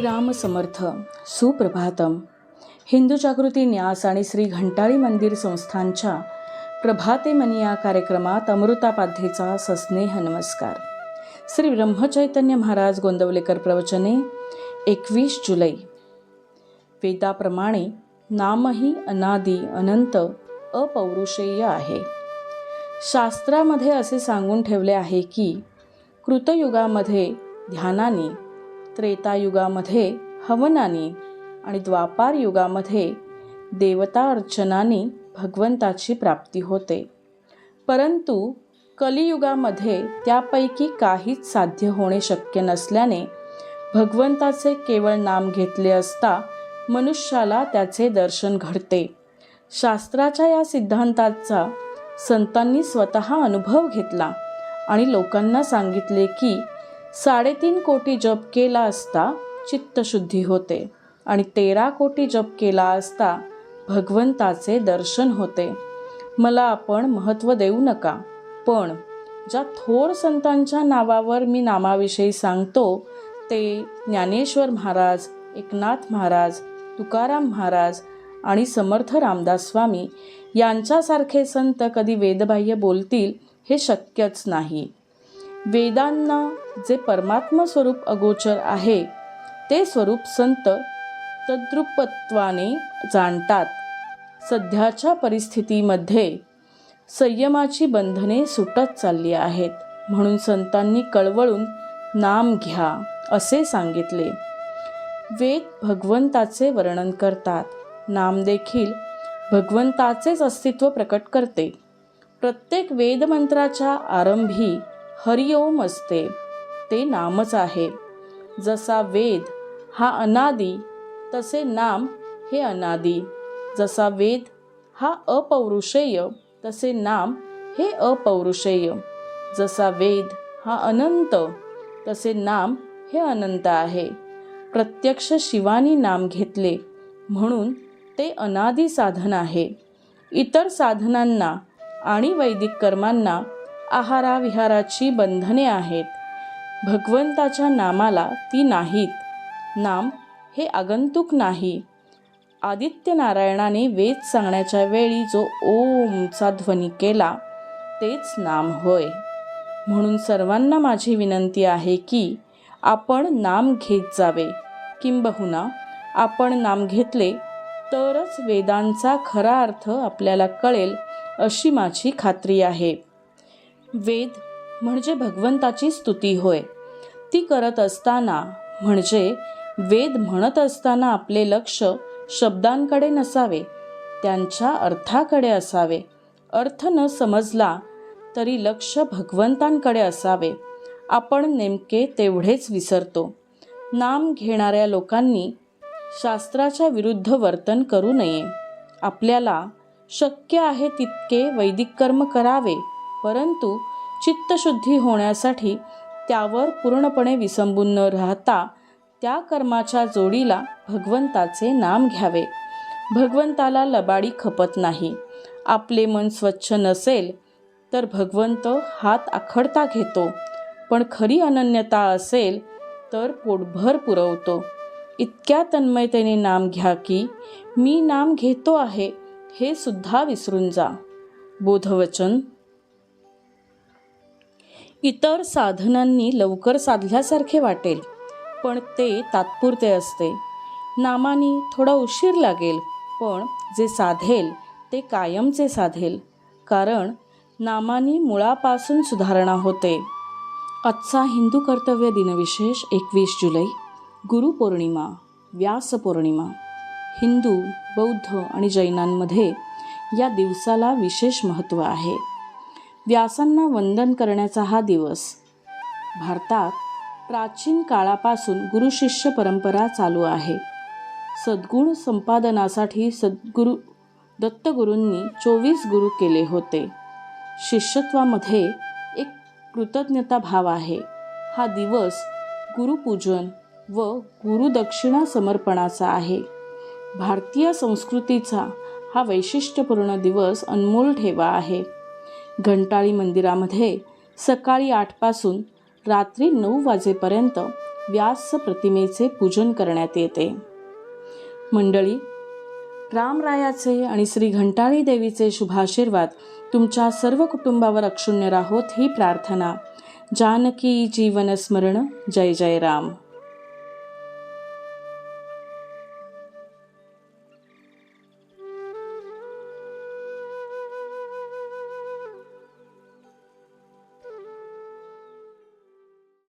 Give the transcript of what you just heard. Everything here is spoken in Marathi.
श्रीराम समर्थ. सुप्रभातम. हिंदू जागृती न्यास आणि श्री घंटाळी मंदिर संस्थांच्या प्रभाते मनी या कार्यक्रमात अमृतापाध्येचा सस्नेह नमस्कार. श्री ब्रह्मचैतन्य महाराज गोंदवलेकर प्रवचने 21 जुलै. वेदाप्रमाणे नामही अनादी अनंत अपौरुषेय आहे. शास्त्रामध्ये असे सांगून ठेवले आहे की कृतयुगामध्ये ध्यानाने, त्रेतायुगामध्ये हवनाने आणि द्वापार युगामध्ये देवता अर्चनाने भगवंताची प्राप्ती होते. परंतु कलियुगामध्ये त्यापैकी काहीच साध्य होणे शक्य नसल्याने भगवंताचे केवळ नाम घेतले असता मनुष्याला त्याचे दर्शन घडते. शास्त्राच्या या सिद्धांताचा संतांनी स्वतः अनुभव घेतला आणि लोकांना सांगितले की 3.5 कोटी जप केला असता चित्तशुद्धी होते आणि 13 कोटी जप केला असता भगवंताचे दर्शन होते. मला आपण महत्त्व देऊ नका, पण ज्या थोर संतांच्या नावावर मी नामाविषयी सांगतो ते ज्ञानेश्वर महाराज, एकनाथ महाराज, तुकाराम महाराज आणि समर्थ रामदास स्वामी यांच्यासारखे संत कधी वेदबाह्य बोलतील हे शक्यच नाही. वेदांना जे परमात्मा स्वरूप अगोचर आहे ते स्वरूप संत तद्रूपत्वाने जाणतात. सध्याच्या परिस्थितीमध्ये संयमाची बंधने सुटत चालली आहेत, म्हणून संतांनी कळवळून नाम घ्या असे सांगितले. वेद भगवंताचे वर्णन करतात. नाम देखील भगवंताचेच अस्तित्व प्रकट करते. प्रत्येक वेदमंत्राच्या आरंभी हरिओम असते, ते नामच आहे. जसा वेद हा अनादी तसे नाम हे अनादी. जसा वेद हा अपौरुषेय तसे नाम हे अपौरुषेय. जसा वेद हा अनंत तसे नाम हे अनंत आहे. प्रत्यक्ष शिवानी नाम घेतले म्हणून ते अनादी साधन आहे. इतर साधनांना आणि वैदिक कर्मांना आहाराविहाराची बंधने आहेत. भगवंताच्या नामाला ती नाहीत. नाम हे आगंतुक नाही. आदित्य नारायणाने वेद सांगण्याच्या वेळी जो ओमचा ध्वनी केला तेच नाम होय. म्हणून सर्वांना माझी विनंती आहे की आपण नाम घेत जावे. किंबहुना आपण नाम घेतले तरच वेदांचा खरा अर्थ आपल्याला कळेल अशी माझी खात्री आहे. वेद म्हणजे भगवंताची स्तुती होय. ती करत असताना म्हणजे वेद म्हणत असताना आपले लक्ष शब्दांकडे नसावे, त्यांच्या अर्थाकडे असावे. अर्थ न समजला तरी लक्ष भगवंतांकडे असावे. आपण नेमके तेवढेच विसरतो. नाम घेणाऱ्या लोकांनी शास्त्राच्या विरुद्ध वर्तन करू नये. आपल्याला शक्य आहे तितके वैदिक कर्म करावे, परंतु चित्तशुद्धी होण्यासाठी त्यावर पूर्णपणे विसंबून न राहता त्या कर्माच्या जोडीला भगवंताचे नाम घ्यावे. भगवंताला लबाडी खपत नाही. आपले मन स्वच्छ नसेल तर भगवंत हात आखडता घेतो, पण खरी अनन्यता असेल तर पोटभर पुरवतो. इतक्या तन्मयतेने नाम घ्या की मी नाम घेतो आहे हे सुद्धा विसरून जा. बोधवचन. इतर साधनांनी लवकर साधल्यासारखे वाटेल, पण ते तात्पुरते असते. नामाने थोडा उशीर लागेल, पण जे साधेल ते कायमचे साधेल, कारण नामाने मुळापासून सुधारणा होते. आजचा हिंदू कर्तव्य दिनविशेष 21 जुलै, गुरुपौर्णिमा, व्यास पौर्णिमा. हिंदू, बौद्ध आणि जैनांमध्ये या दिवसाला विशेष महत्त्व आहे. व्यासांना वंदन करण्याचा हा दिवस. भारतात प्राचीन काळापासून गुरुशिष्य परंपरा चालू आहे. सद्गुण संपादनासाठी दत्तगुरूंनी 24 गुरु केले होते. शिष्यत्वामध्ये एक कृतज्ञता भाव आहे. हा दिवस गुरुपूजन व गुरुदक्षिणा समर्पणाचा आहे. भारतीय संस्कृतीचा हा वैशिष्ट्यपूर्ण दिवस अनमोल ठेवा आहे. घंटाळी मंदिरामध्ये सकाळी 8 पासून रात्री 9 वाजेपर्यंत व्यास प्रतिमेचे पूजन करण्यात येते. मंडळी, रामरायाचे आणि श्री घंटाळी देवीचे शुभाशीर्वाद तुमच्या सर्व कुटुंबावर अक्षुण्य राहोत ही प्रार्थना. जानकी जीवन स्मरण. जय जय राम.